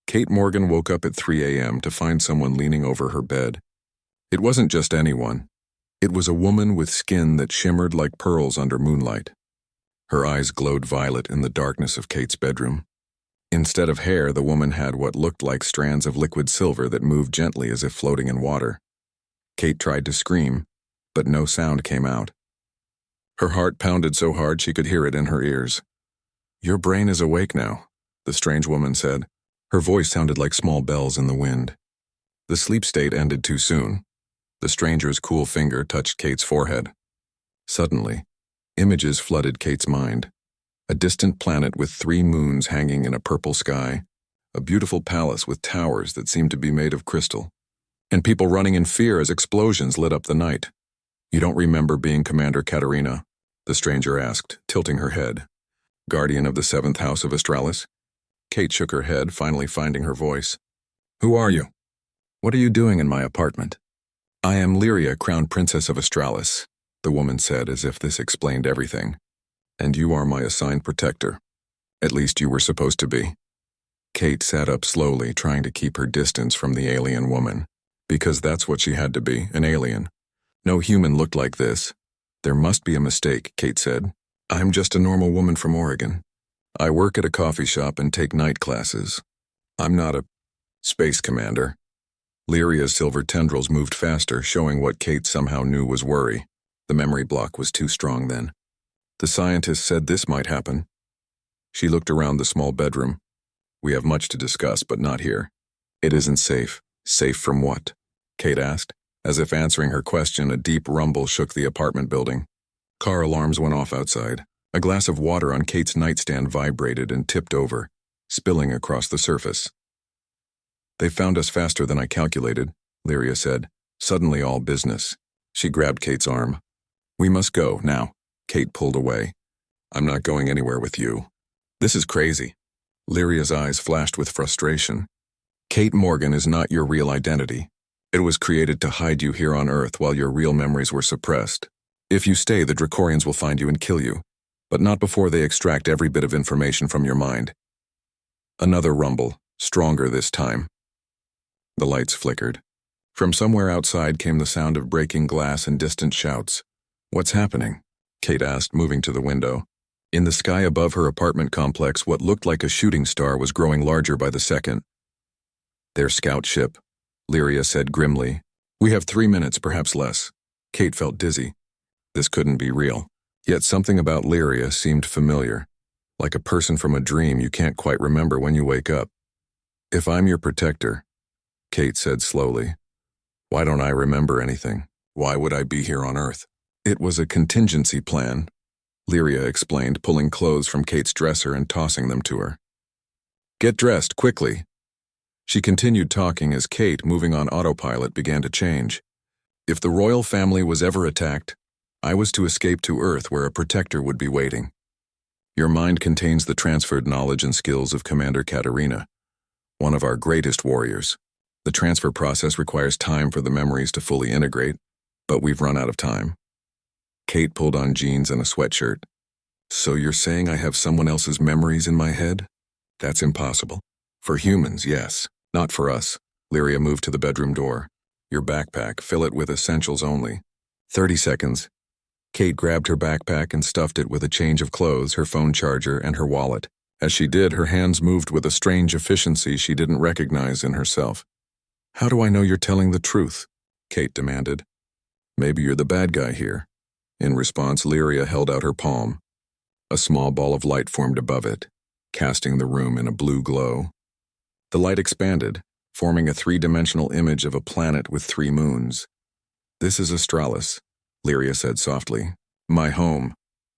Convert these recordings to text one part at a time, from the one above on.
Kate Morgan woke up at 3 a.m. to find someone leaning over her bed. It wasn't just anyone. It was a woman with skin that shimmered like pearls under moonlight. Her eyes glowed violet in the darkness of Kate's bedroom. Instead of hair, the woman had what looked like strands of liquid silver that moved gently as if floating in water. Kate tried to scream, but no sound came out. Her heart pounded so hard she could hear it in her ears. "Your brain is awake now," the strange woman said. Her voice sounded like small bells in the wind. The sleep state ended too soon. The stranger's cool finger touched Kate's forehead. Suddenly, images flooded Kate's mind. A distant planet with 3 moons hanging in a purple sky, a beautiful palace with towers that seemed to be made of crystal, and people running in fear as explosions lit up the night. "You don't remember being Commander Katerina?" the stranger asked, tilting her head. "Guardian of the 7th house of Australis?" Kate shook her head, finally finding her voice. "Who are you? What are you doing in my apartment?" "I am Lyria, Crown Princess of Australis," the woman said, as if this explained everything. "And you are my assigned protector. At least you were supposed to be." Kate sat up slowly, trying to keep her distance from the alien woman. Because that's what she had to be, an alien. No human looked like this. "There must be a mistake," Kate said. "I'm just a normal woman from Oregon. I work at a coffee shop and take night classes. I'm not a space commander." Lyria's silver tendrils moved faster, showing what Kate somehow knew was worry. The memory block was too strong then. "The scientist said this might happen." She looked around the small bedroom. "We have much to discuss, but not here." "It isn't safe." "Safe from what?" Kate asked. As if answering her question, a deep rumble shook the apartment building. Car alarms went off outside. A glass of water on Kate's nightstand vibrated and tipped over, spilling across the surface. "They found us faster than I calculated," Lyria said, suddenly all business. She grabbed Kate's arm. "We must go, now." Kate pulled away. "I'm not going anywhere with you. This is crazy." Lyria's eyes flashed with frustration. "Kate Morgan is not your real identity. It was created to hide you here on Earth while your real memories were suppressed. If you stay, the Dracorians will find you and kill you, but not before they extract every bit of information from your mind." Another rumble, stronger this time. The lights flickered. From somewhere outside came the sound of breaking glass and distant shouts. "What's happening?" Kate asked, moving to the window. In the sky above her apartment complex, what looked like a shooting star was growing larger by the second. "Their scout ship," Lyria said grimly. "We have 3 minutes, perhaps less." Kate felt dizzy. This couldn't be real. Yet something about Lyria seemed familiar, like a person from a dream you can't quite remember when you wake up. "If I'm your protector," Kate said slowly, "why don't I remember anything? Why would I be here on Earth?" "It was a contingency plan," Lyria explained, pulling clothes from Kate's dresser and tossing them to her. "Get dressed, quickly." She continued talking as Kate, moving on autopilot, began to change. "If the royal family was ever attacked, I was to escape to Earth where a protector would be waiting. Your mind contains the transferred knowledge and skills of Commander Katerina, one of our greatest warriors. The transfer process requires time for the memories to fully integrate, but we've run out of time." Kate pulled on jeans and a sweatshirt. "So you're saying I have someone else's memories in my head? That's impossible. For humans, yes. Not for us." Lyria moved to the bedroom door. "Your backpack, fill it with essentials only." 30 seconds. Kate grabbed her backpack and stuffed it with a change of clothes, her phone charger, and her wallet. As she did, her hands moved with a strange efficiency she didn't recognize in herself. "How do I know you're telling the truth?" Kate demanded. "Maybe you're the bad guy here." In response, Lyria held out her palm. A small ball of light formed above it, casting the room in a blue glow. The light expanded, forming a 3-dimensional image of a planet with 3 moons. "This is Australis," Lyria said softly. "My home.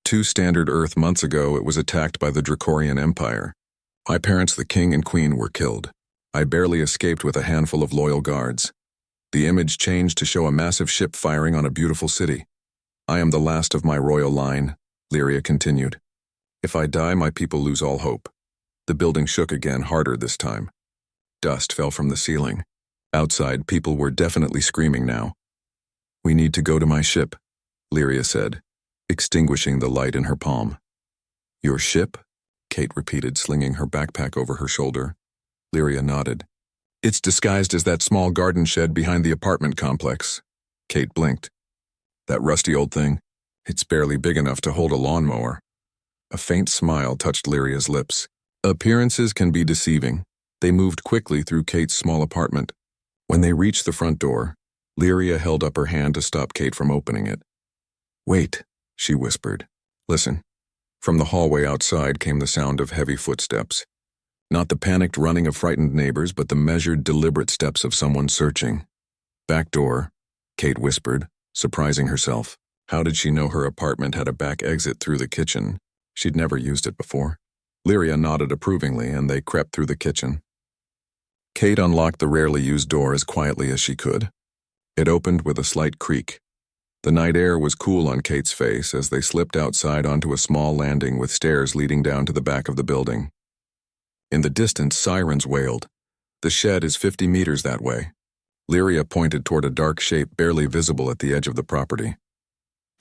2 standard Earth months ago, it was attacked by the Dracorian Empire. My parents, the king and queen, were killed. I barely escaped with a handful of loyal guards." The image changed to show a massive ship firing on a beautiful city. "I am the last of my royal line," Lyria continued. "If I die, my people lose all hope." The building shook again, harder this time. Dust fell from the ceiling. Outside, people were definitely screaming now. "We need to go to my ship," Lyria said, extinguishing the light in her palm. "Your ship?" Kate repeated, slinging her backpack over her shoulder. Lyria nodded. It's disguised as that small garden shed behind the apartment complex. Kate blinked. That rusty old thing? It's barely big enough to hold a lawnmower. A faint smile touched Lyria's lips. Appearances can be deceiving. They moved quickly through Kate's small apartment. When they reached the front door, Lyria held up her hand to stop Kate from opening it. Wait, she whispered. Listen. From the hallway outside came the sound of heavy footsteps. Not the panicked running of frightened neighbors, but the measured, deliberate steps of someone searching. Back door, Kate whispered, surprising herself. How did she know her apartment had a back exit through the kitchen? She'd never used it before. Lyria nodded approvingly, and they crept through the kitchen. Kate unlocked the rarely used door as quietly as she could. It opened with a slight creak. The night air was cool on Kate's face as they slipped outside onto a small landing with stairs leading down to the back of the building. In the distance, sirens wailed. The shed is 50 meters that way. Lyria pointed toward a dark shape barely visible at the edge of the property.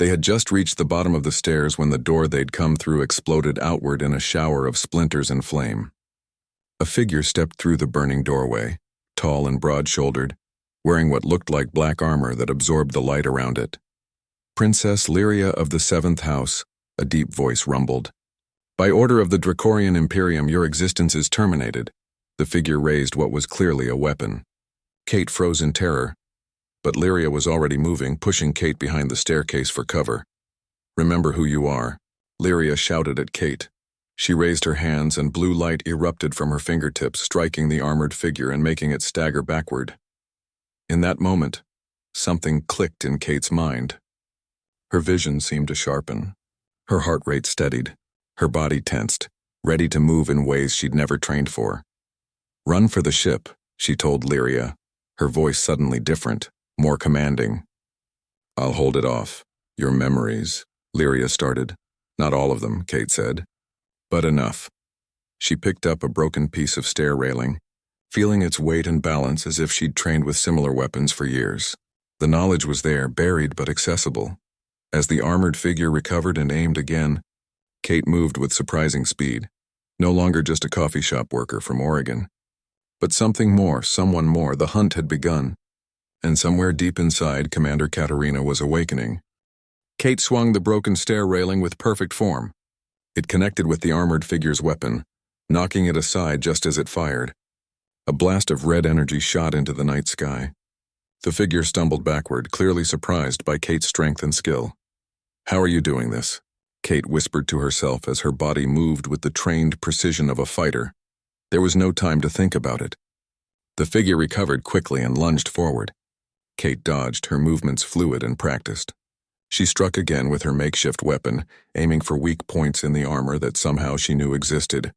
They had just reached the bottom of the stairs when the door they'd come through exploded outward in a shower of splinters and flame. A figure stepped through the burning doorway, tall and broad-shouldered, wearing what looked like black armor that absorbed the light around it. Princess Lyria of the Seventh House, a deep voice rumbled. By order of the Dracorian Imperium, your existence is terminated. The figure raised what was clearly a weapon. Kate froze in terror, but Lyria was already moving, pushing Kate behind the staircase for cover. Remember who you are, Lyria shouted at Kate. She raised her hands and blue light erupted from her fingertips, striking the armored figure and making it stagger backward. In that moment, something clicked in Kate's mind. Her vision seemed to sharpen. Her heart rate steadied. Her body tensed, ready to move in ways she'd never trained for. Run for the ship, she told Lyria, her voice suddenly different, more commanding. I'll hold it off. Your memories, Lyria started. Not all of them, Kate said. But enough. She picked up a broken piece of stair railing, feeling its weight and balance as if she'd trained with similar weapons for years. The knowledge was there, buried but accessible. As the armored figure recovered and aimed again, Kate moved with surprising speed, no longer just a coffee shop worker from Oregon. But something more, someone more, the hunt had begun. And somewhere deep inside, Commander Katerina was awakening. Kate swung the broken stair railing with perfect form. It connected with the armored figure's weapon, knocking it aside just as it fired. A blast of red energy shot into the night sky. The figure stumbled backward, clearly surprised by Kate's strength and skill. How are you doing this? Kate whispered to herself as her body moved with the trained precision of a fighter. There was no time to think about it. The figure recovered quickly and lunged forward. Kate dodged, her movements fluid and practiced. She struck again with her makeshift weapon, aiming for weak points in the armor that somehow she knew existed.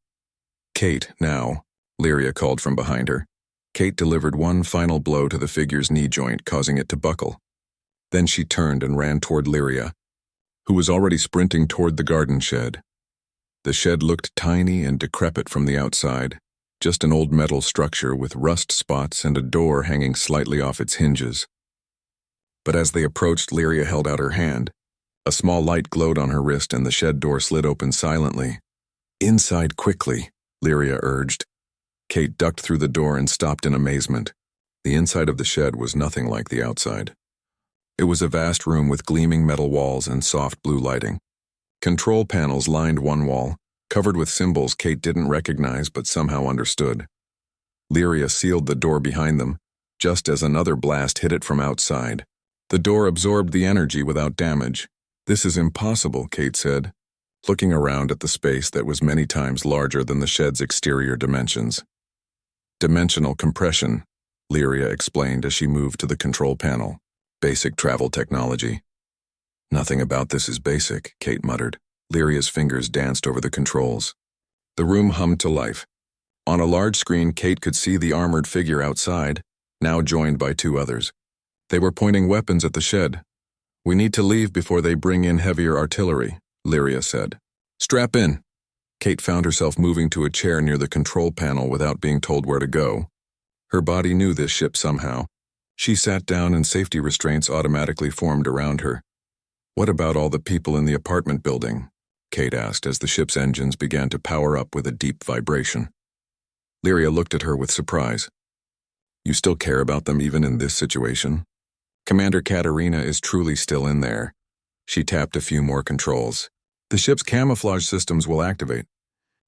Kate, now, Lyria called from behind her. Kate delivered one final blow to the figure's knee joint, causing it to buckle. Then she turned and ran toward Lyria, who was already sprinting toward the garden shed. The shed looked tiny and decrepit from the outside, just an old metal structure with rust spots and a door hanging slightly off its hinges. But as they approached, Lyria held out her hand. A small light glowed on her wrist and the shed door slid open silently. Inside quickly, Lyria urged. Kate ducked through the door and stopped in amazement. The inside of the shed was nothing like the outside. It was a vast room with gleaming metal walls and soft blue lighting. Control panels lined one wall, covered with symbols Kate didn't recognize but somehow understood. Lyria sealed the door behind them, just as another blast hit it from outside. The door absorbed the energy without damage. This is impossible, Kate said, looking around at the space that was many times larger than the shed's exterior dimensions. Dimensional compression, Lyria explained as she moved to the control panel. Basic travel technology. Nothing about this is basic, Kate muttered. Lyria's fingers danced over the controls. The room hummed to life. On a large screen, Kate could see the armored figure outside, now joined by two others. They were pointing weapons at the shed. We need to leave before they bring in heavier artillery, Lyria said. Strap in. Kate found herself moving to a chair near the control panel without being told where to go. Her body knew this ship somehow. She sat down and safety restraints automatically formed around her. What about all the people in the apartment building? Kate asked as the ship's engines began to power up with a deep vibration. Lyria looked at her with surprise. You still care about them even in this situation? Commander Katerina is truly still in there. She tapped a few more controls. The ship's camouflage systems will activate.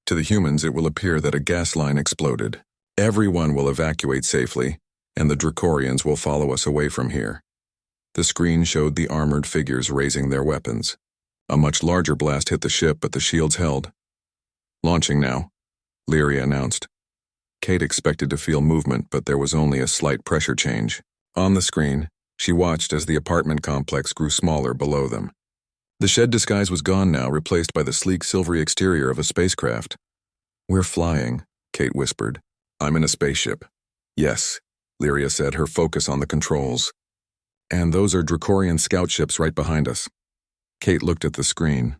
To the humans, it will appear that a gas line exploded. Everyone will evacuate safely, and the Dracorians will follow us away from here. The screen showed the armored figures raising their weapons. A much larger blast hit the ship, but the shields held. Launching now, Lyria announced. Kate expected to feel movement, but there was only a slight pressure change. On the screen, she watched as the apartment complex grew smaller below them. The shed disguise was gone now, replaced by the sleek silvery exterior of a spacecraft. We're flying, Kate whispered. I'm in a spaceship. Yes, Lyria said, her focus on the controls. And those are Dracorian scout ships right behind us. Kate looked at the screen.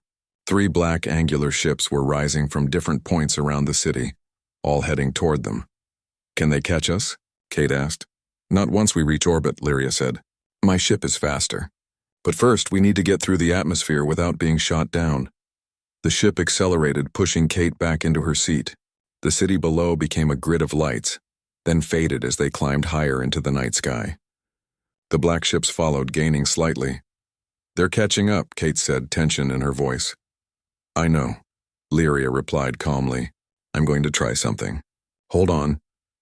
3 black angular ships were rising from different points around the city, all heading toward them. Can they catch us? Kate asked. Not once we reach orbit, Lyria said. My ship is faster. But first, we need to get through the atmosphere without being shot down. The ship accelerated, pushing Kate back into her seat. The city below became a grid of lights, then faded as they climbed higher into the night sky. The black ships followed, gaining slightly. They're catching up, Kate said, tension in her voice. I know, Lyria replied calmly. I'm going to try something. Hold on.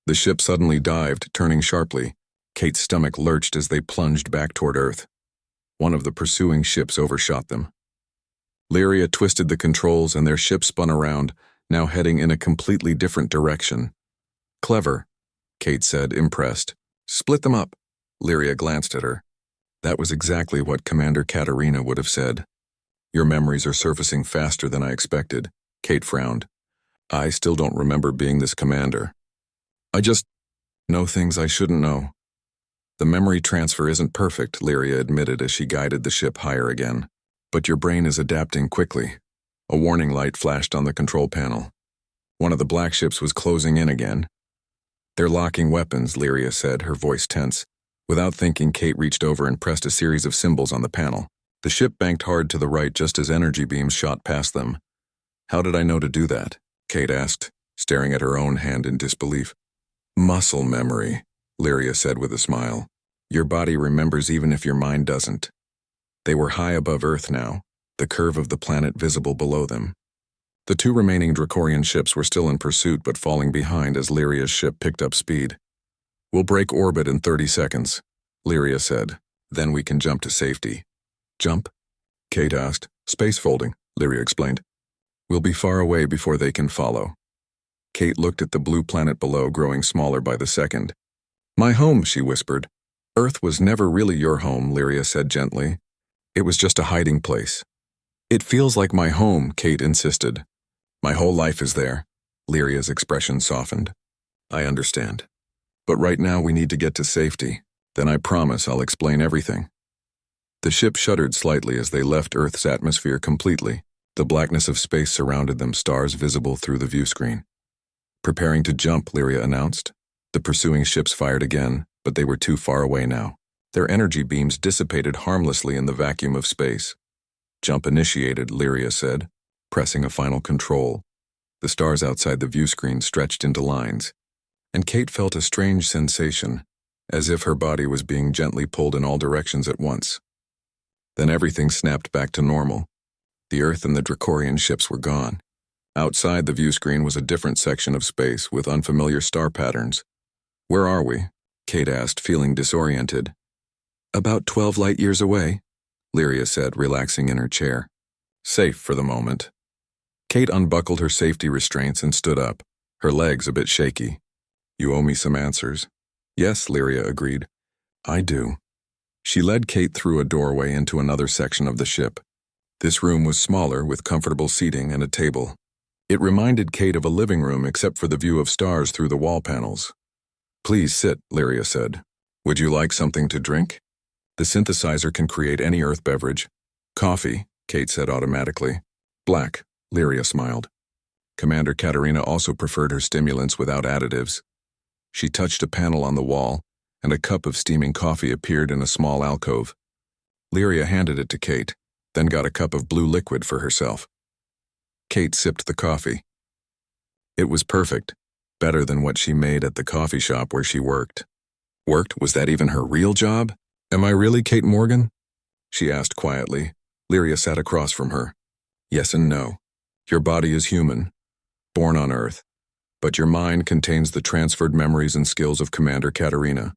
The ship suddenly dived, turning sharply. Kate's stomach lurched as they plunged back toward Earth. One of the pursuing ships overshot them. Lyria twisted the controls and their ship spun around, now heading in a completely different direction. Clever, Kate said, impressed. Split them up. Lyria glanced at her. That was exactly what Commander Katerina would have said. Your memories are surfacing faster than I expected, Kate frowned. I still don't remember being this commander. I just know things I shouldn't know. The memory transfer isn't perfect, Lyria admitted as she guided the ship higher again. But your brain is adapting quickly. A warning light flashed on the control panel. One of the black ships was closing in again. They're locking weapons, Lyria said, her voice tense. Without thinking, Kate reached over and pressed a series of symbols on the panel. The ship banked hard to the right just as energy beams shot past them. How did I know to do that? Kate asked, staring at her own hand in disbelief. Muscle memory, Lyria said with a smile. Your body remembers even if your mind doesn't. They were high above Earth now, the curve of the planet visible below them. The 2 remaining Dracorian ships were still in pursuit but falling behind as Lyria's ship picked up speed. We'll break orbit in 30 seconds, Lyria said. Then we can jump to safety. Jump? Kate asked. Space folding, Lyria explained. We'll be far away before they can follow. Kate looked at the blue planet below, growing smaller by the second. My home, she whispered. Earth was never really your home, Lyria said gently. It was just a hiding place. It feels like my home, Kate insisted. My whole life is there. Lyria's expression softened. I understand. But right now we need to get to safety. Then I promise I'll explain everything. The ship shuddered slightly as they left Earth's atmosphere completely. The blackness of space surrounded them, stars visible through the view screen. Preparing to jump, Lyria announced. The pursuing ships fired again, but they were too far away now. Their energy beams dissipated harmlessly in the vacuum of space. Jump initiated, Lyria said, pressing a final control. The stars outside the view screen stretched into lines, and Kate felt a strange sensation, as if her body was being gently pulled in all directions at once. Then everything snapped back to normal. The Earth and the Dracorian ships were gone. Outside the view screen was a different section of space with unfamiliar star patterns. Where are we? Kate asked, feeling disoriented. About 12 light years away, Lyria said, relaxing in her chair. Safe for the moment. Kate unbuckled her safety restraints and stood up, her legs a bit shaky. You owe me some answers. Yes, Lyria agreed. I do. She led Kate through a doorway into another section of the ship. This room was smaller, with comfortable seating and a table. It reminded Kate of a living room except for the view of stars through the wall panels. Please sit, Lyria said. Would you like something to drink? The synthesizer can create any Earth beverage. Coffee, Kate said automatically. Black, Lyria smiled. Commander Katerina also preferred her stimulants without additives. She touched a panel on the wall, and a cup of steaming coffee appeared in a small alcove. Lyria handed it to Kate, then got a cup of blue liquid for herself. Kate sipped the coffee. It was perfect. better than what she made at the coffee shop where she worked. Worked? Was that even her real job? Am I really Kate Morgan? She asked quietly. Lyria sat across from her. Yes and no. Your body is human, born on Earth, but your mind contains the transferred memories and skills of Commander Katarina,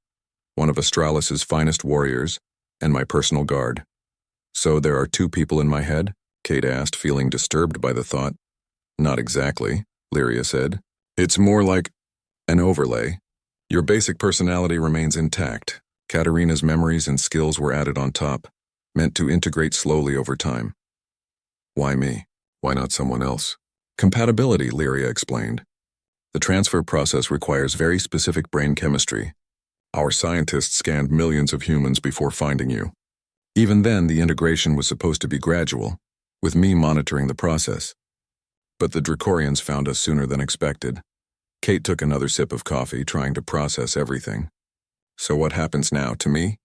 one of Astralis's finest warriors, and my personal guard. So there are two people in my head? Kate asked, feeling disturbed by the thought. Not exactly, Lyria said. It's more like an overlay. Your basic personality remains intact. Katarina's memories and skills were added on top, meant to integrate slowly over time. Why me? Why not someone else? Compatibility, Lyria explained. The transfer process requires very specific brain chemistry. Our scientists scanned millions of humans before finding you. Even then, the integration was supposed to be gradual, with me monitoring the process. But the Dracorians found us sooner than expected. Kate took another sip of coffee, trying to process everything. So what happens now to me?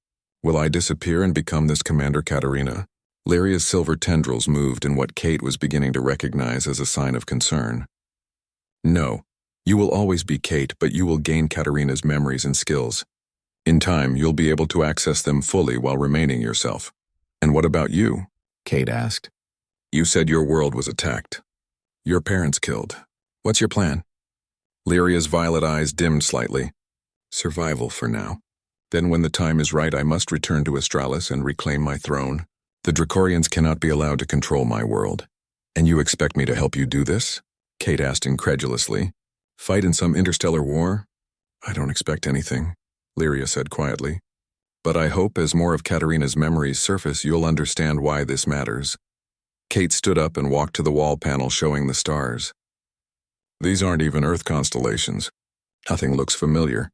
Will I disappear and become this Commander Katarina? Lyria's silver tendrils moved in what Kate was beginning to recognize as a sign of concern. No, you will always be Kate, but you will gain Katarina's memories and skills. In time, you'll be able to access them fully while remaining yourself. And what about you? Kate asked. You said your world was attacked. Your parents killed. What's your plan? Lyria's violet eyes dimmed slightly. Survival for now. Then when the time is right, I must return to Astralis and reclaim my throne. The Dracorians cannot be allowed to control my world. And you expect me to help you do this? Kate asked incredulously. Fight in some interstellar war? I don't expect anything, Lyria said quietly. But I hope as more of Katarina's memories surface, you'll understand why this matters. Kate stood up and walked to the wall panel showing the stars. These aren't even Earth constellations. Nothing looks familiar.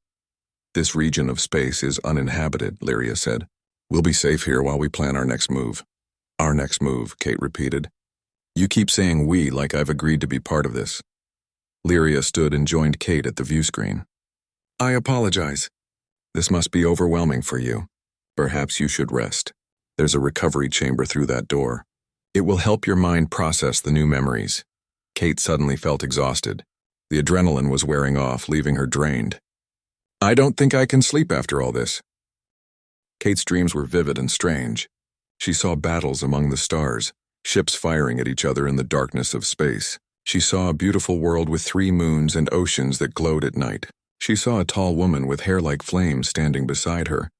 This region of space is uninhabited, Lyria said. We'll be safe here while we plan our next move. Our next move, Kate repeated. You keep saying we like I've agreed to be part of this. Lyria stood and joined Kate at the view screen. I apologize. This must be overwhelming for you. Perhaps you should rest. There's a recovery chamber through that door. It will help your mind process the new memories. Kate suddenly felt exhausted. The adrenaline was wearing off, leaving her drained. I don't think I can sleep after all this. Kate's dreams were vivid and strange. She saw battles among the stars, ships firing at each other in the darkness of space. She saw a beautiful world with 3 moons and oceans that glowed at night. She saw a tall woman with hair like flames standing beside her,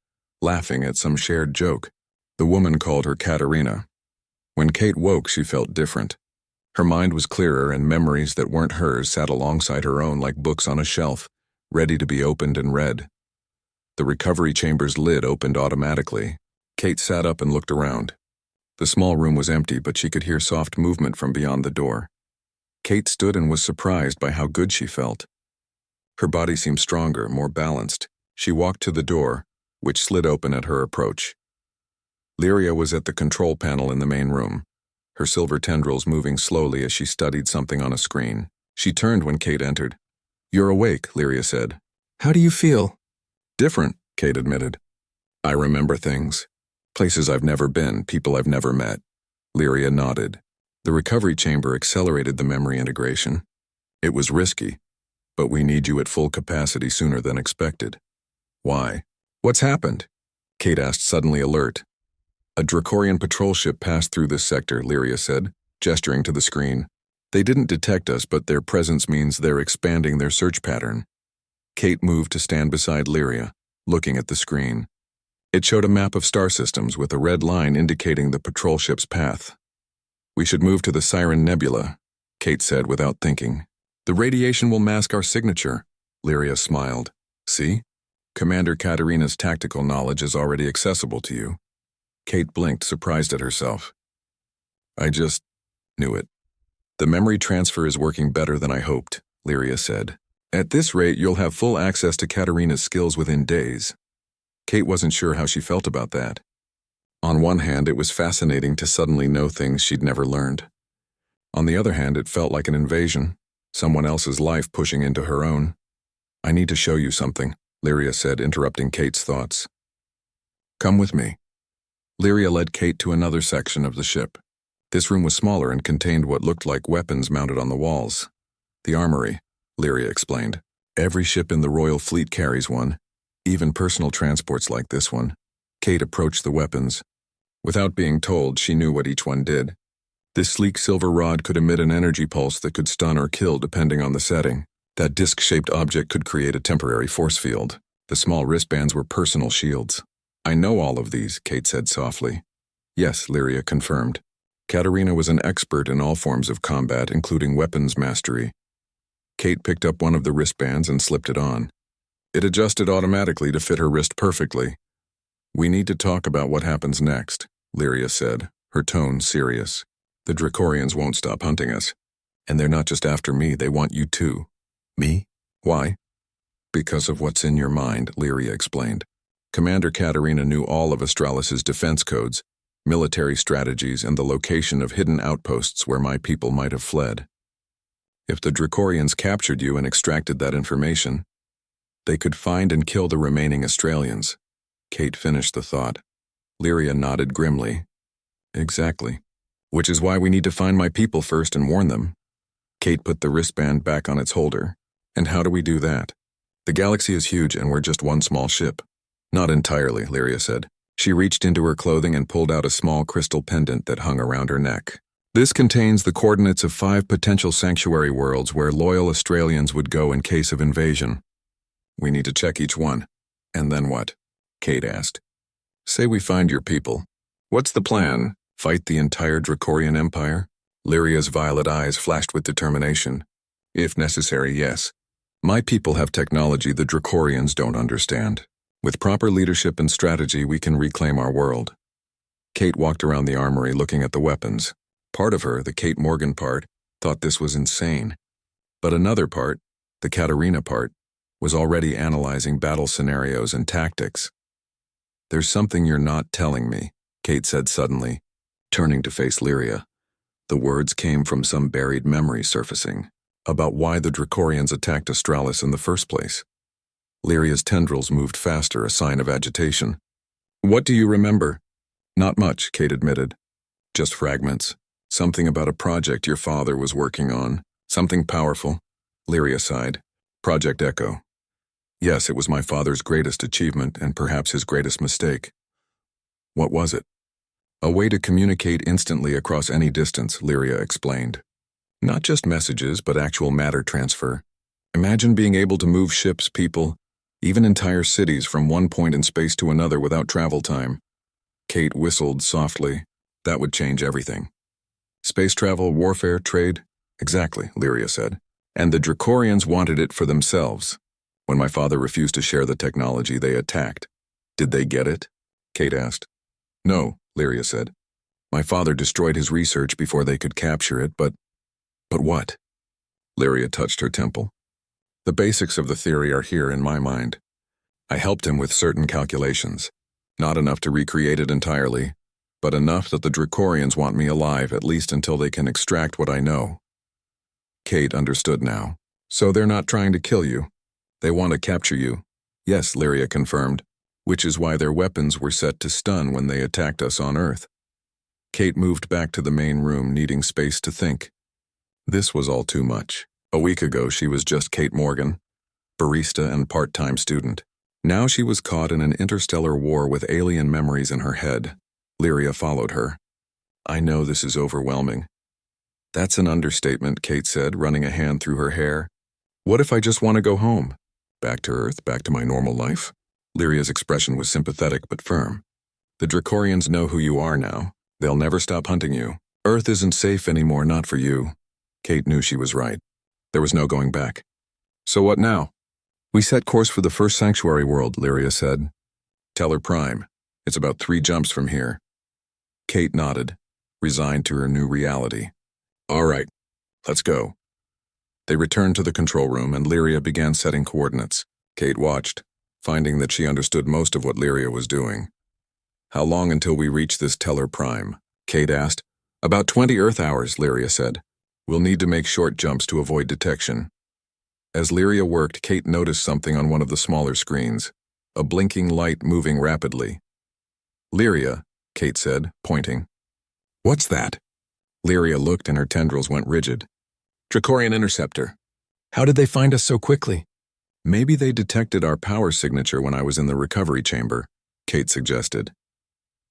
laughing at some shared joke. The woman called her Katarina. When Kate woke, she felt different. Her mind was clearer, and memories that weren't hers sat alongside her own like books on a shelf, ready to be opened and read. The recovery chamber's lid opened automatically. Kate sat up and looked around. The small room was empty, but she could hear soft movement from beyond the door. Kate stood and was surprised by how good she felt. Her body seemed stronger, more balanced. She walked to the door, which slid open at her approach. Lyria was at the control panel in the main room, her silver tendrils moving slowly as she studied something on a screen. She turned when Kate entered. You're awake, Lyria said. How do you feel? Different, Kate admitted. I remember things. Places I've never been, people I've never met. Lyria nodded. The recovery chamber accelerated the memory integration. It was risky, but we need you at full capacity sooner than expected. Why? What's happened? Kate asked, suddenly alert. A Dracorian patrol ship passed through this sector, Lyria said, gesturing to the screen. They didn't detect us, but their presence means they're expanding their search pattern. Kate moved to stand beside Lyria, looking at the screen. It showed a map of star systems with a red line indicating the patrol ship's path. We should move to the Siren Nebula, Kate said without thinking. The radiation will mask our signature, Lyria smiled. See? Commander Katarina's tactical knowledge is already accessible to you. Kate blinked, surprised at herself. I just knew it. The memory transfer is working better than I hoped, Lyria said. At this rate, you'll have full access to Katarina's skills within days. Kate wasn't sure how she felt about that. On one hand, it was fascinating to suddenly know things she'd never learned. On the other hand, it felt like an invasion, someone else's life pushing into her own. I need to show you something, Lyria said, interrupting Kate's thoughts. Come with me. Lyria led Kate to another section of the ship. This room was smaller and contained what looked like weapons mounted on the walls. The armory, Lyria explained. Every ship in the Royal Fleet carries one, even personal transports like this one. Kate approached the weapons. Without being told, she knew what each one did. This sleek silver rod could emit an energy pulse that could stun or kill depending on the setting. That disc-shaped object could create a temporary force field. The small wristbands were personal shields. I know all of these, Kate said softly. Yes, Lyria confirmed. Katerina was an expert in all forms of combat, including weapons mastery. Kate picked up one of the wristbands and slipped it on. It adjusted automatically to fit her wrist perfectly. We need to talk about what happens next, Lyria said, her tone serious. The Dracorians won't stop hunting us. And they're not just after me, they want you too. Me? Why? Because of what's in your mind, Lyria explained. Commander Katerina knew all of Astralis's defense codes, military strategies, and the location of hidden outposts where my people might have fled. If the Dracorians captured you and extracted that information, they could find and kill the remaining Australians. Kate finished the thought. Lyria nodded grimly. Exactly. Which is why we need to find my people first and warn them. Kate put the wristband back on its holder. And how do we do that? The galaxy is huge and we're just one small ship. Not entirely, Lyria said. She reached into her clothing and pulled out a small crystal pendant that hung around her neck. This contains the coordinates of 5 potential sanctuary worlds where loyal Australians would go in case of invasion. We need to check each one. And then what? Kate asked. Say we find your people. What's the plan? Fight the entire Dracorian Empire? Lyria's violet eyes flashed with determination. If necessary, yes. My people have technology the Dracorians don't understand. With proper leadership and strategy, we can reclaim our world. Kate walked around the armory looking at the weapons. Part of her, the Kate Morgan part, thought this was insane. But another part, the Katerina part, was already analyzing battle scenarios and tactics. There's something you're not telling me, Kate said suddenly, turning to face Lyria. The words came from some buried memory surfacing, about why the Dracorians attacked Australis in the first place. Lyria's tendrils moved faster, a sign of agitation. What do you remember? Not much, Kate admitted. Just fragments. Something about a project your father was working on. Something powerful. Lyria sighed. Project Echo. Yes, it was my father's greatest achievement and perhaps his greatest mistake. What was it? A way to communicate instantly across any distance, Lyria explained. Not just messages, but actual matter transfer. Imagine being able to move ships, people, even entire cities from one point in space to another without travel time. Kate whistled softly. That would change everything. Space travel, warfare, trade? Exactly, Lyria said. And the Dracorians wanted it for themselves. When my father refused to share the technology, they attacked. Did they get it? Kate asked. No, Lyria said. My father destroyed his research before they could capture it, but what? Lyria touched her temple. The basics of the theory are here in my mind. I helped him with certain calculations. Not enough to recreate it entirely, but enough that the Dracorians want me alive at least until they can extract what I know. Kate understood now. So they're not trying to kill you. They want to capture you. Yes, Lyria confirmed, which is why their weapons were set to stun when they attacked us on Earth. Kate moved back to the main room, needing space to think. This was all too much. A week ago, she was just Kate Morgan, barista and part-time student. Now she was caught in an interstellar war with alien memories in her head. Lyria followed her. I know this is overwhelming. That's an understatement, Kate said, running a hand through her hair. What if I just want to go home? Back to Earth, back to my normal life? Lyria's expression was sympathetic but firm. The Dracorians know who you are now. They'll never stop hunting you. Earth isn't safe anymore, not for you. Kate knew she was right. There was no going back. So what now? We set course for the first sanctuary world, Lyria said. Teller Prime. It's about 3 jumps from here. Kate nodded, resigned to her new reality. All right, let's go. They returned to the control room and Lyria began setting coordinates. Kate watched, finding that she understood most of what Lyria was doing. How long until we reach this Teller Prime? Kate asked. About 20 Earth hours, Lyria said. We'll need to make short jumps to avoid detection. As Lyria worked, Kate noticed something on one of the smaller screens, a blinking light moving rapidly. Lyria, Kate said, pointing. What's that? Lyria looked and her tendrils went rigid. Dracorian interceptor. How did they find us so quickly? Maybe they detected our power signature when I was in the recovery chamber, Kate suggested.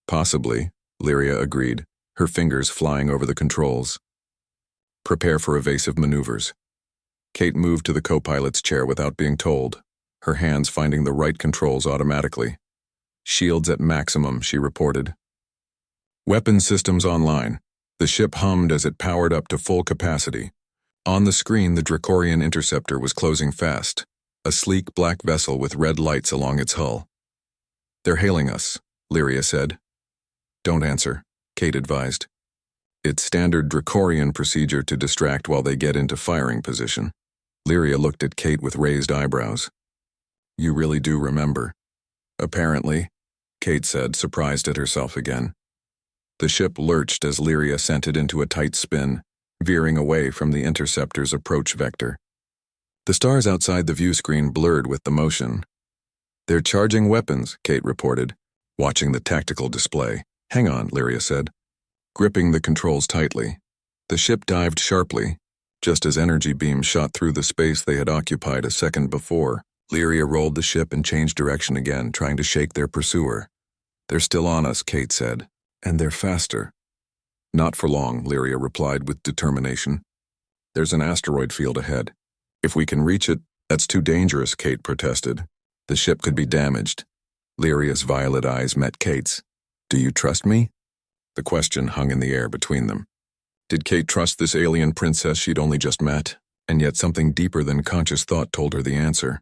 Possibly, Lyria agreed, her fingers flying over the controls. Prepare for evasive maneuvers. Kate moved to the co-pilot's chair without being told, her hands finding the right controls automatically. Shields at maximum, she reported. Weapon systems online. The ship hummed as it powered up to full capacity. On the screen, the Dracorian interceptor was closing fast, a sleek black vessel with red lights along its hull. They're hailing us, Lyria said. Don't answer, Kate advised. It's standard Dracorian procedure to distract while they get into firing position. Lyria looked at Kate with raised eyebrows. You really do remember. Apparently, Kate said, surprised at herself again. The ship lurched as Lyria sent it into a tight spin, veering away from the interceptor's approach vector. The stars outside the view screen blurred with the motion. They're charging weapons, Kate reported, watching the tactical display. Hang on, Lyria said, gripping the controls tightly. The ship dived sharply, just as energy beams shot through the space they had occupied a second before. Lyria rolled the ship and changed direction again, trying to shake their pursuer. They're still on us, Kate said, and they're faster. Not for long, Lyria replied with determination. There's an asteroid field ahead. If we can reach it, that's too dangerous, Kate protested. The ship could be damaged. Lyria's violet eyes met Kate's. Do you trust me? The question hung in the air between them. Did Kate trust this alien princess she'd only just met? And yet something deeper than conscious thought told her the answer.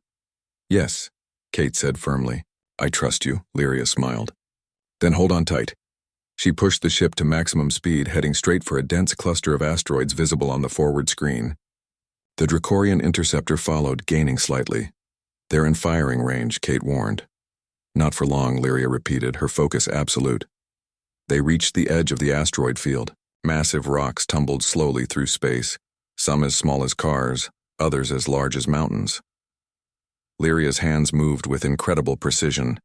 Yes, Kate said firmly. I trust you, Lyria smiled. Then hold on tight. She pushed the ship to maximum speed, heading straight for a dense cluster of asteroids visible on the forward screen. The Dracorian interceptor followed, gaining slightly. They're in firing range, Kate warned. Not for long, Lyria repeated, her focus absolute. They reached the edge of the asteroid field. Massive rocks tumbled slowly through space, some as small as cars, others as large as mountains. Lyria's hands moved with incredible precision,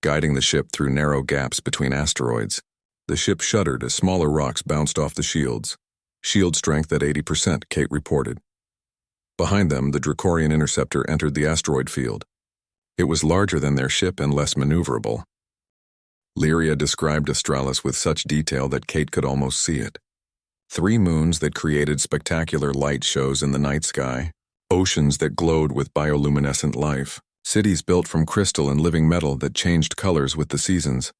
guiding the ship through narrow gaps between asteroids. The ship shuddered as smaller rocks bounced off the shields. Shield strength at 80%, Kate reported. Behind them, the Dracorian interceptor entered the asteroid field. It was larger than their ship and less maneuverable. Lyria described Australis with such detail that Kate could almost see it. 3 moons that created spectacular light shows in the night sky, oceans that glowed with bioluminescent life, cities built from crystal and living metal that changed colors with the seasons.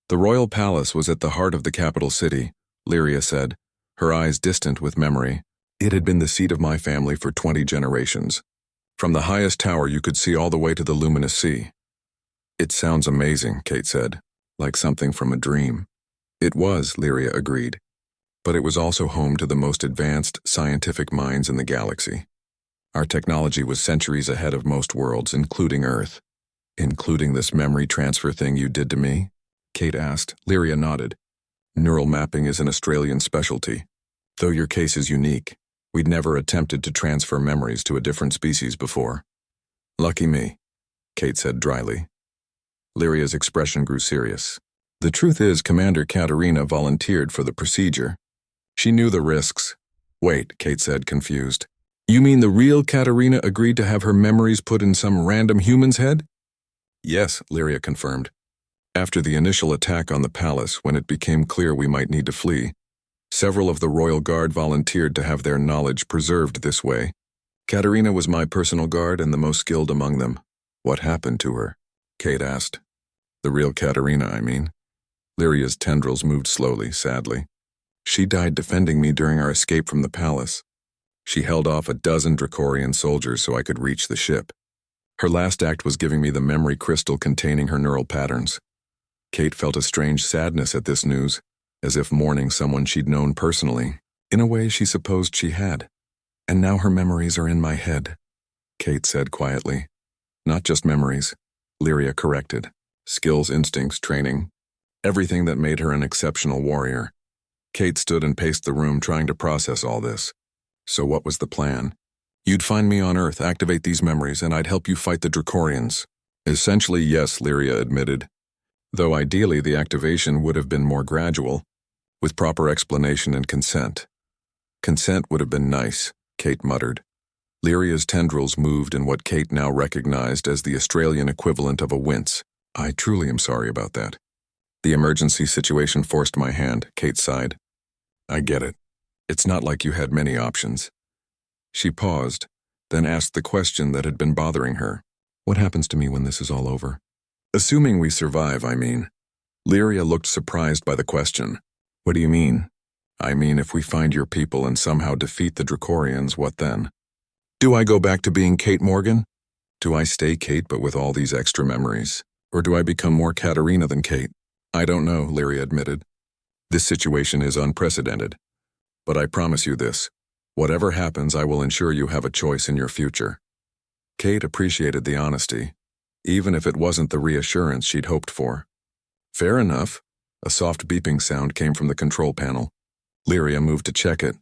The royal palace was at the heart of the capital city, Lyria said, her eyes distant with memory. It had been the seat of my family for 20 generations. From the highest tower you could see all the way to the luminous sea. It sounds amazing, Kate said, like something from a dream. It was, Lyria agreed. But it was also home to the most advanced scientific minds in the galaxy. Our technology was centuries ahead of most worlds, including Earth. Including this memory transfer thing you did to me? Kate asked. Lyria nodded. Neural mapping is an Australian specialty. Though your case is unique, we'd never attempted to transfer memories to a different species before. Lucky me, Kate said dryly. Lyria's expression grew serious. The truth is, Commander Katerina volunteered for the procedure. She knew the risks. Wait, Kate said, confused. You mean the real Katerina agreed to have her memories put in some random human's head? Yes, Lyria confirmed. After the initial attack on the palace, when it became clear we might need to flee, several of the royal guard volunteered to have their knowledge preserved this way. Katerina was my personal guard and the most skilled among them. What happened to her? Kate asked. The real Katerina, I mean. Lyria's tendrils moved slowly, sadly. She died defending me during our escape from the palace. She held off a dozen Dracorian soldiers so I could reach the ship. Her last act was giving me the memory crystal containing her neural patterns. Kate felt a strange sadness at this news, as if mourning someone she'd known personally, in a way she supposed she had. And now her memories are in my head, Kate said quietly. Not just memories, Lyria corrected. Skills, instincts, training, everything that made her an exceptional warrior. Kate stood and paced the room trying to process all this. So what was the plan? You'd find me on Earth, activate these memories, and I'd help you fight the Dracorians. Essentially, yes, Lyria admitted. Though ideally the activation would have been more gradual, with proper explanation and consent. Consent would have been nice, Kate muttered. Lyria's tendrils moved in what Kate now recognized as the Australian equivalent of a wince. I truly am sorry about that. The emergency situation forced my hand, Kate sighed. I get it. It's not like you had many options. She paused, then asked the question that had been bothering her. What happens to me when this is all over? Assuming we survive, I mean. Lyria looked surprised by the question. What do you mean? I mean, if we find your people and somehow defeat the Dracorians, what then? Do I go back to being Kate Morgan? Do I stay Kate but with all these extra memories? Or do I become more Katarina than Kate? I don't know, Lyria admitted. This situation is unprecedented. But I promise you this. Whatever happens, I will ensure you have a choice in your future. Kate appreciated the honesty, even if it wasn't the reassurance she'd hoped for. Fair enough. A soft beeping sound came from the control panel. Lyria moved to check it.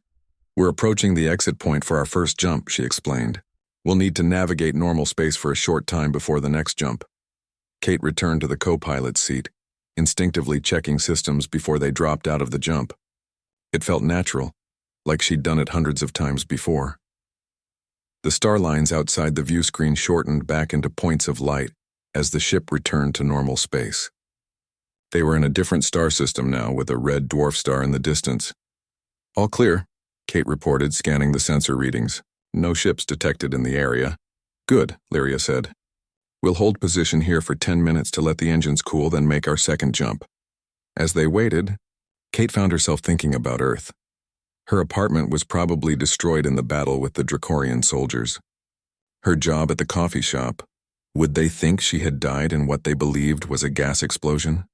We're approaching the exit point for our first jump, she explained. We'll need to navigate normal space for a short time before the next jump. Kate returned to the co-pilot's seat, instinctively checking systems before they dropped out of the jump. It felt natural, like she'd done it hundreds of times before. The star lines outside the view screen shortened back into points of light as the ship returned to normal space. They were in a different star system now, with a red dwarf star in the distance. All clear, Kate reported, scanning the sensor readings. No ships detected in the area. Good, Lyria said. We'll hold position here for 10 minutes to let the engines cool, then make our second jump. As they waited, Kate found herself thinking about Earth. Her apartment was probably destroyed in the battle with the Dracorian soldiers. Her job at the coffee shop, would they think she had died in what they believed was a gas explosion?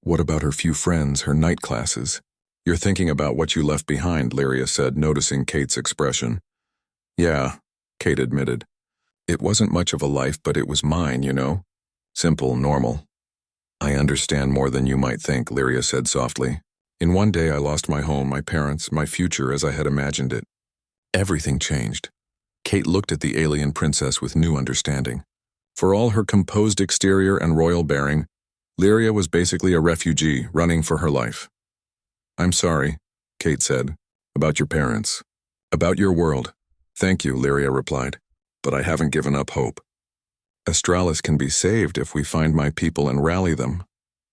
What about her few friends, her night classes? You're thinking about what you left behind, Lyria said, noticing Kate's expression. Yeah, Kate admitted. It wasn't much of a life, but it was mine, you know? Simple, normal. I understand more than you might think, Lyria said softly. In one day I lost my home, my parents, my future as I had imagined it. Everything changed. Kate looked at the alien princess with new understanding. For all her composed exterior and royal bearing, Lyria was basically a refugee running for her life. I'm sorry, Kate said, about your parents, about your world. Thank you, Lyria replied, but I haven't given up hope. Astralis can be saved if we find my people and rally them.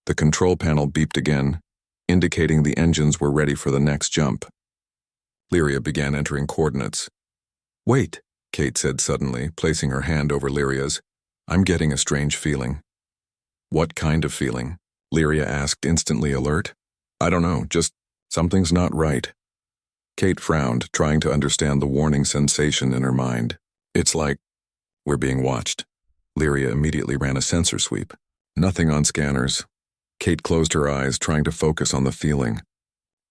The control panel beeped again, indicating the engines were ready for the next jump. Lyria began entering coordinates. Wait, Kate said suddenly, placing her hand over Lyria's. I'm getting a strange feeling. What kind of feeling? Lyria asked, instantly alert. I don't know, just something's not right. Kate frowned, trying to understand the warning sensation in her mind. It's like we're being watched. Lyria immediately ran a sensor sweep. Nothing on scanners. Kate closed her eyes, trying to focus on the feeling.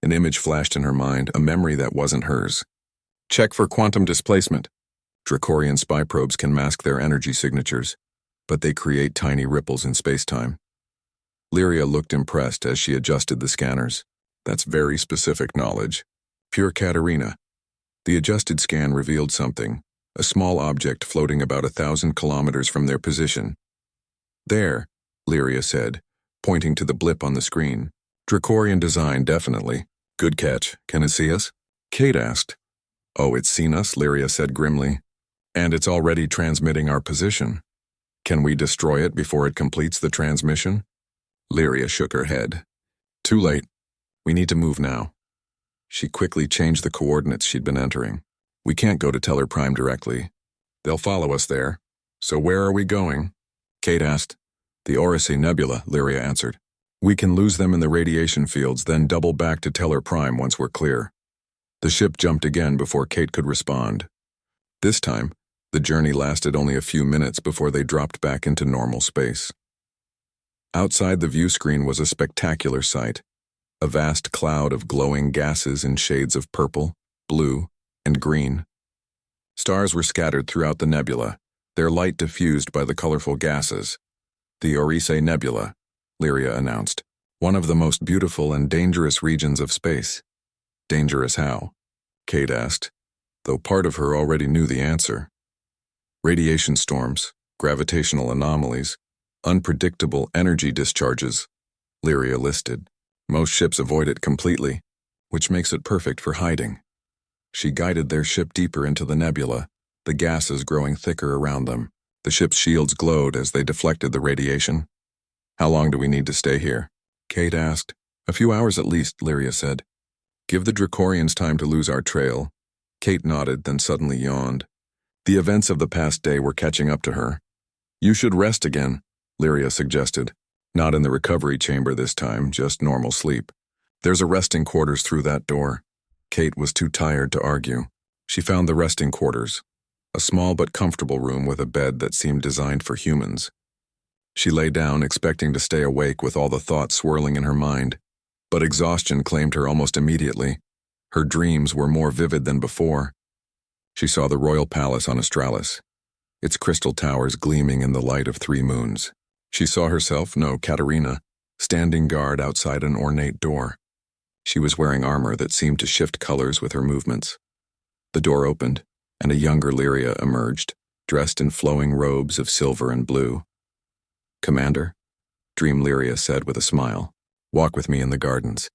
An image flashed in her mind, a memory that wasn't hers. Check for quantum displacement. Dracorian spy probes can mask their energy signatures, but they create tiny ripples in space-time. Lyria looked impressed as she adjusted the scanners. That's very specific knowledge. Pure Katarina. The adjusted scan revealed something, a small object floating about 1,000 kilometers from their position. There, Lyria said, pointing to the blip on the screen. Dracorian design, definitely. Good catch. Can it see us? Kate asked. Oh, it's seen us, Lyria said grimly. And it's already transmitting our position. Can we destroy it before it completes the transmission? Lyria shook her head. Too late. We need to move now. She quickly changed the coordinates she'd been entering. We can't go to Teller Prime directly. They'll follow us there. So where are we going? Kate asked. The Orisei Nebula, Lyria answered. We can lose them in the radiation fields, then double back to Teller Prime once we're clear. The ship jumped again before Kate could respond. This time, the journey lasted only a few minutes before they dropped back into normal space. Outside the view screen was a spectacular sight, a vast cloud of glowing gases in shades of purple, blue, and green. Stars were scattered throughout the nebula, their light diffused by the colorful gases. The Orisei Nebula, Lyria announced, one of the most beautiful and dangerous regions of space. Dangerous how? Kate asked, though part of her already knew the answer. Radiation storms, gravitational anomalies, unpredictable energy discharges, Lyria listed. Most ships avoid it completely, which makes it perfect for hiding. She guided their ship deeper into the nebula, the gases growing thicker around them. The ship's shields glowed as they deflected the radiation. "How long do we need to stay here?" Kate asked. "A few hours at least," Lyria said. "Give the Dracorians time to lose our trail." Kate nodded, then suddenly yawned. The events of the past day were catching up to her. "You should rest again," Lyria suggested. "Not in the recovery chamber this time, just normal sleep. There's a resting quarters through that door." Kate was too tired to argue. She found the resting quarters, a small but comfortable room with a bed that seemed designed for humans. She lay down, expecting to stay awake with all the thoughts swirling in her mind, but exhaustion claimed her almost immediately. Her dreams were more vivid than before. She saw the royal palace on Australis, its crystal towers gleaming in the light of 3 moons. She saw herself, no, Katerina, standing guard outside an ornate door. She was wearing armor that seemed to shift colors with her movements. The door opened, and a younger Lyria emerged, dressed in flowing robes of silver and blue. "Commander," Dream Lyria said with a smile, "walk with me in the gardens."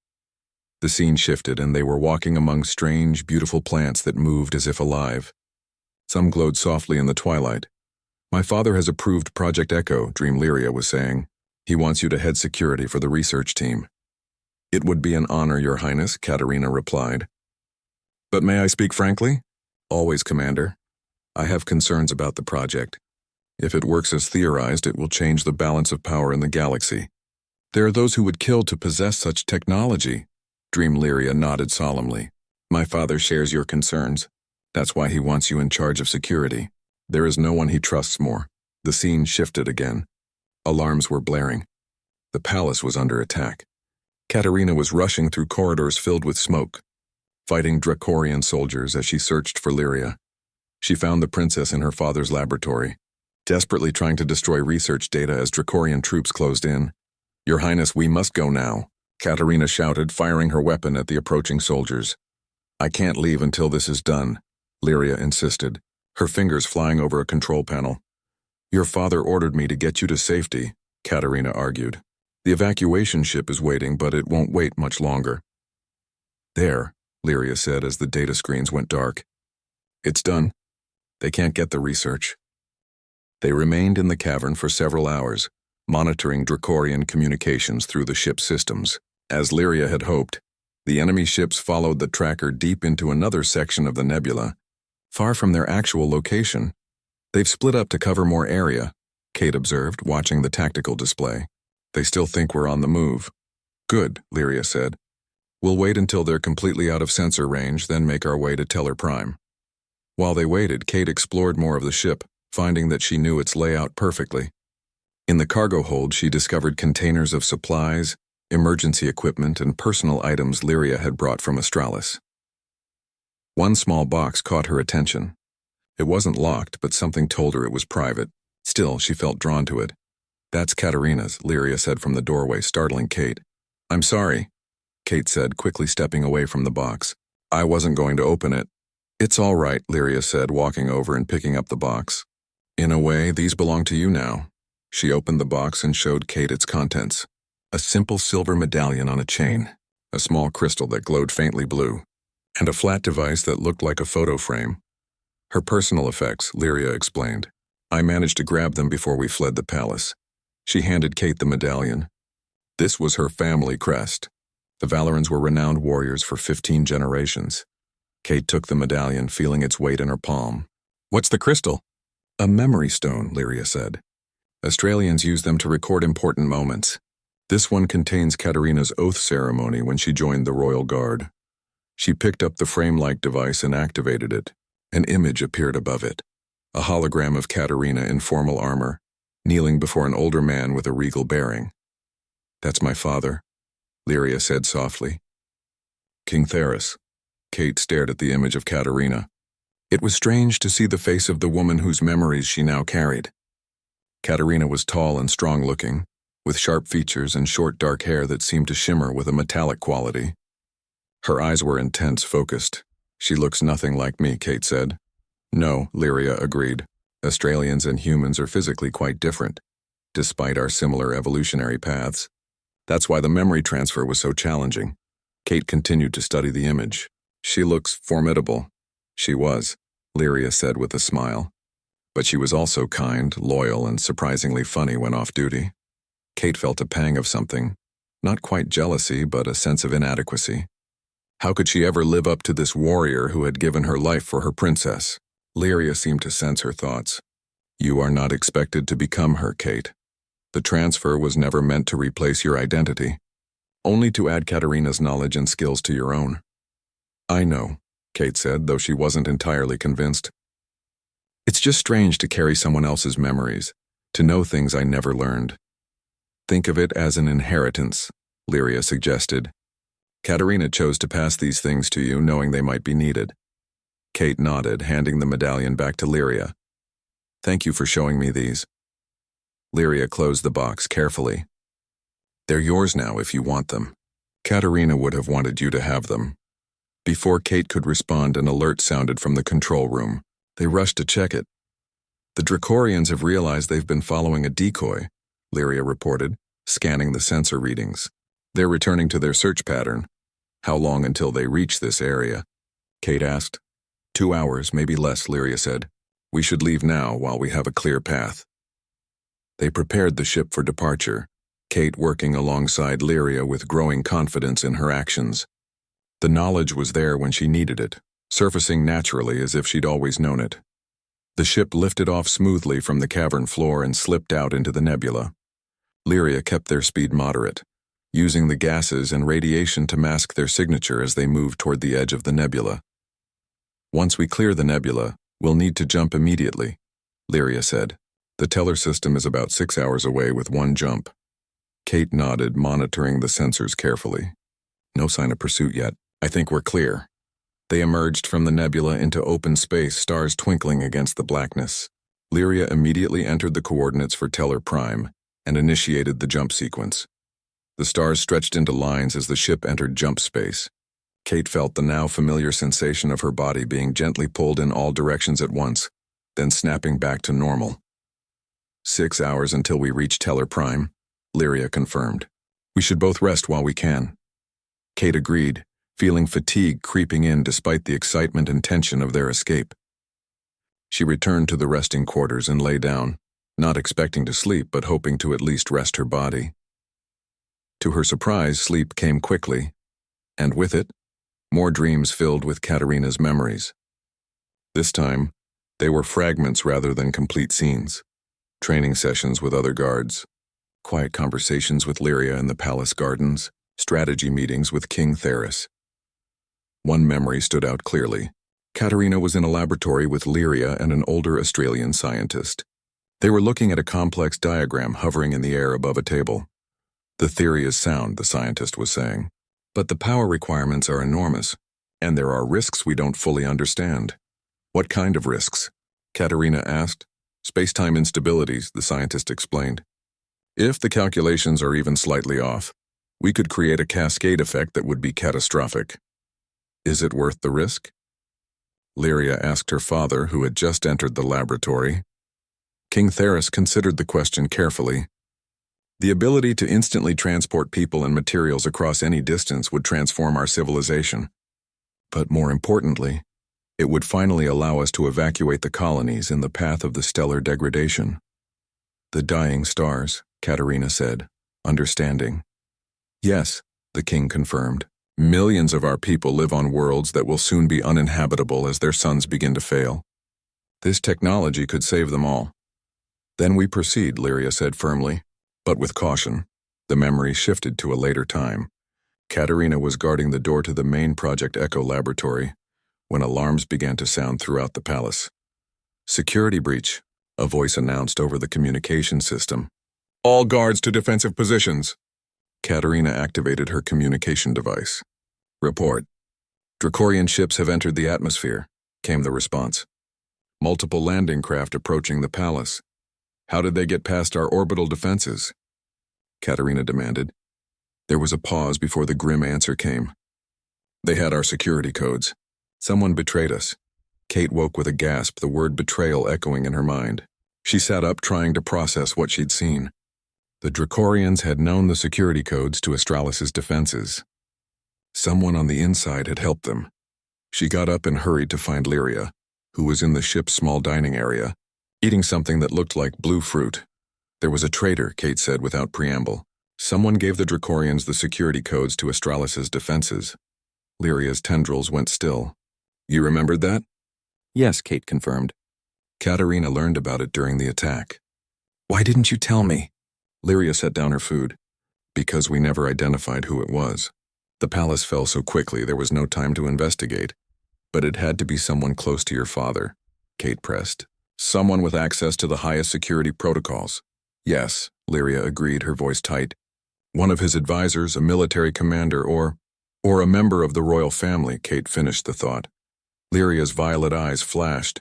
The scene shifted, and they were walking among strange, beautiful plants that moved as if alive. Some glowed softly in the twilight. "My father has approved Project Echo," Dream Lyria was saying. "He wants you to head security for the research team." "It would be an honor, Your Highness," Katerina replied. "But may I speak frankly?" "Always, Commander. I have concerns about the project. If it works as theorized, it will change the balance of power in the galaxy. There are those who would kill to possess such technology." Dream Lyria nodded solemnly. "My father shares your concerns. That's why he wants you in charge of security. There is no one he trusts more." The scene shifted again. Alarms were blaring. The palace was under attack. Katerina was rushing through corridors filled with smoke, fighting Dracorian soldiers as she searched for Lyria. She found the princess in her father's laboratory, desperately trying to destroy research data as Dracorian troops closed in. "Your Highness, we must go now," Katerina shouted, firing her weapon at the approaching soldiers. "I can't leave until this is done," Lyria insisted, her fingers flying over a control panel. "Your father ordered me to get you to safety," Katerina argued. "The evacuation ship is waiting, but it won't wait much longer." "There," Lyria said as the data screens went dark. "It's done. They can't get the research." They remained in the cavern for several hours, monitoring Dracorian communications through the ship's systems. As Lyria had hoped, the enemy ships followed the tracker deep into another section of the nebula, far from their actual location. "They've split up to cover more area," Kate observed, watching the tactical display. "They still think we're on the move." "Good," Lyria said. "We'll wait until they're completely out of sensor range, then make our way to Teller Prime." While they waited, Kate explored more of the ship, finding that she knew its layout perfectly. In the cargo hold, she discovered containers of supplies, emergency equipment, and personal items Lyria had brought from Australis. One small box caught her attention. It wasn't locked, but something told her it was private. Still, she felt drawn to it. "That's Katerina's," Lyria said from the doorway, startling Kate. "I'm sorry," Kate said, quickly stepping away from the box. "I wasn't going to open it." "It's all right," Lyria said, walking over and picking up the box. "In a way, these belong to you now." She opened the box and showed Kate its contents. A simple silver medallion on a chain, a small crystal that glowed faintly blue, and a flat device that looked like a photo frame. "Her personal effects," Lyria explained. "I managed to grab them before we fled the palace." She handed Kate the medallion. This was her family crest. The Valorans were renowned warriors for 15 generations. Kate took the medallion, feeling its weight in her palm. "What's the crystal?" "A memory stone," Lyria said. "Australians use them to record important moments. This one contains Katerina's oath ceremony when she joined the Royal Guard." She picked up the frame-like device and activated it. An image appeared above it, a hologram of Katerina in formal armor, kneeling before an older man with a regal bearing. "That's my father," Lyria said softly. "King Theris." Kate stared at the image of Katerina. It was strange to see the face of the woman whose memories she now carried. Katerina was tall and strong-looking, with sharp features and short dark hair that seemed to shimmer with a metallic quality. Her eyes were intense, focused. "She looks nothing like me," Kate said. "No," Lyria agreed. "Australians and humans are physically quite different, despite our similar evolutionary paths. That's why the memory transfer was so challenging." Kate continued to study the image. "She looks formidable." She was. Lyria said with a smile. But she was also kind, loyal, and surprisingly funny when off duty. Kate felt a pang of something, not quite jealousy, but a sense of inadequacy. How could she ever live up to this warrior who had given her life for her princess? Lyria seemed to sense her thoughts. You are not expected to become her, Kate. The transfer was never meant to replace your identity, only to add Katerina's knowledge and skills to your own. I know, Kate said, though she wasn't entirely convinced. It's just strange to carry someone else's memories, to know things I never learned. Think of it as an inheritance, Lyria suggested. Katerina chose to pass these things to you, knowing they might be needed. Kate nodded, handing the medallion back to Lyria. Thank you for showing me these. Lyria closed the box carefully. They're yours now if you want them. Katerina would have wanted you to have them. Before Kate could respond, an alert sounded from the control room. They rushed to check it. The Dracorians have realized they've been following a decoy, Lyria reported, scanning the sensor readings. They're returning to their search pattern. How long until they reach this area? Kate asked. 2 hours, maybe less, Lyria said. We should leave now while we have a clear path. They prepared the ship for departure, Kate working alongside Lyria with growing confidence in her actions. The knowledge was there when she needed it, surfacing naturally as if she'd always known it. The ship lifted off smoothly from the cavern floor and slipped out into the nebula. Lyria kept their speed moderate, using the gases and radiation to mask their signature as they moved toward the edge of the nebula. Once we clear the nebula, we'll need to jump immediately, Lyria said. The teller system is about 6 hours away with one jump. Kate nodded, monitoring the sensors carefully. No sign of pursuit yet. I think we're clear. They emerged from the nebula into open space, stars twinkling against the blackness. Lyria immediately entered the coordinates for Teller Prime and initiated the jump sequence. The stars stretched into lines as the ship entered jump space. Kate felt the now familiar sensation of her body being gently pulled in all directions at once, then snapping back to normal. 6 hours until we reach Teller Prime, Lyria confirmed. We should both rest while we can. Kate agreed, feeling fatigue creeping in despite the excitement and tension of their escape. She returned to the resting quarters and lay down, not expecting to sleep but hoping to at least rest her body. To her surprise, sleep came quickly, and with it, more dreams filled with Katerina's memories. This time, they were fragments rather than complete scenes. Training sessions with other guards, quiet conversations with Lyria in the palace gardens, strategy meetings with King Theris. One memory stood out clearly. Katerina was in a laboratory with Lyria and an older Australian scientist. They were looking at a complex diagram hovering in the air above a table. The theory is sound, the scientist was saying, but the power requirements are enormous, and there are risks we don't fully understand. What kind of risks? Katerina asked. Space-time instabilities, the scientist explained. If the calculations are even slightly off, we could create a cascade effect that would be catastrophic. Is it worth the risk? Lyria asked her father, who had just entered the laboratory. King Theris considered the question carefully. The ability to instantly transport people and materials across any distance would transform our civilization. But more importantly, it would finally allow us to evacuate the colonies in the path of the stellar degradation. The dying stars, Katerina said, understanding. Yes, the king confirmed. Millions of our people live on worlds that will soon be uninhabitable as their suns begin to fail. This technology could save them all. Then we proceed, Lyria said firmly, but with caution. The memory shifted to a later time. Katerina was guarding the door to the main Project Echo laboratory when alarms began to sound throughout the palace. Security breach, a voice announced over the communication system. All guards to defensive positions. Katerina activated her communication device. Report. Dracorian ships have entered the atmosphere, came the response. Multiple landing craft approaching the palace. How did they get past our orbital defenses? Katerina demanded. There was a pause before the grim answer came. They had our security codes. Someone betrayed us. Kate woke with a gasp, the word betrayal echoing in her mind. She sat up, trying to process what she'd seen. The Dracorians had known the security codes to Astralis's defenses. Someone on the inside had helped them. She got up and hurried to find Lyria, who was in the ship's small dining area, eating something that looked like blue fruit. There was a traitor, Kate said without preamble. Someone gave the Dracorians the security codes to Astralis' defenses. Lyria's tendrils went still. You remembered that? Yes, Kate confirmed. Katerina learned about it during the attack. Why didn't you tell me? Lyria set down her food. Because we never identified who it was. The palace fell so quickly there was no time to investigate. But it had to be someone close to your father, Kate pressed. Someone with access to the highest security protocols. Yes, Lyria agreed, her voice tight. One of his advisors, a military commander, or a member of the royal family, Kate finished the thought. Lyria's violet eyes flashed.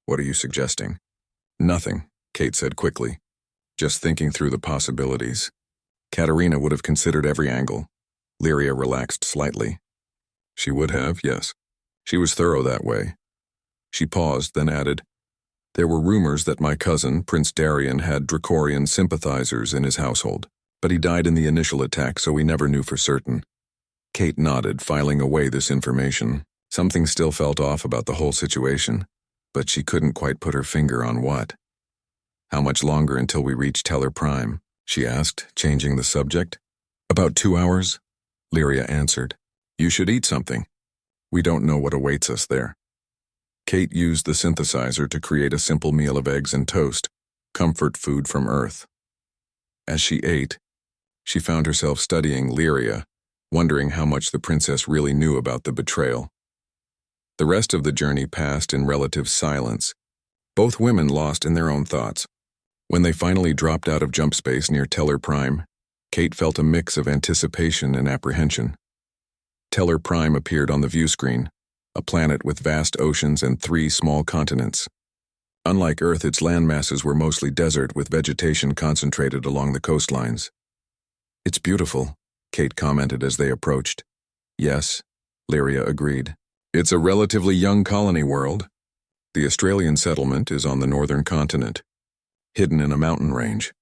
What are you suggesting? Nothing, Kate said quickly. Just thinking through the possibilities. Katerina would have considered every angle. Lyria relaxed slightly. She would have, yes. She was thorough that way. She paused, then added, there were rumors that my cousin, Prince Darien, had Dracorian sympathizers in his household, but he died in the initial attack, so we never knew for certain. Kate nodded, filing away this information. Something still felt off about the whole situation, but she couldn't quite put her finger on what. How much longer until we reach Teller Prime? She asked, changing the subject. About 2 hours, Lyria answered. You should eat something. We don't know what awaits us there. Kate used the synthesizer to create a simple meal of eggs and toast, comfort food from Earth. As she ate, she found herself studying Lyria, wondering how much the princess really knew about the betrayal. The rest of the journey passed in relative silence, both women lost in their own thoughts. When they finally dropped out of jump space near Teller Prime, Kate felt a mix of anticipation and apprehension. Teller Prime appeared on the view screen, a planet with vast oceans and 3 small continents. Unlike Earth, its landmasses were mostly desert with vegetation concentrated along the coastlines. It's beautiful, Kate commented as they approached. Yes, Lyria agreed. It's a relatively young colony world. The Australian settlement is on the northern continent, hidden in a mountain range.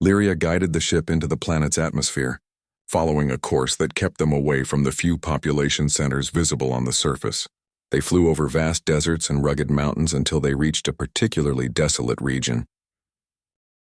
Lyria guided the ship into the planet's atmosphere, following a course that kept them away from the few population centers visible on the surface. They flew over vast deserts and rugged mountains until they reached a particularly desolate region.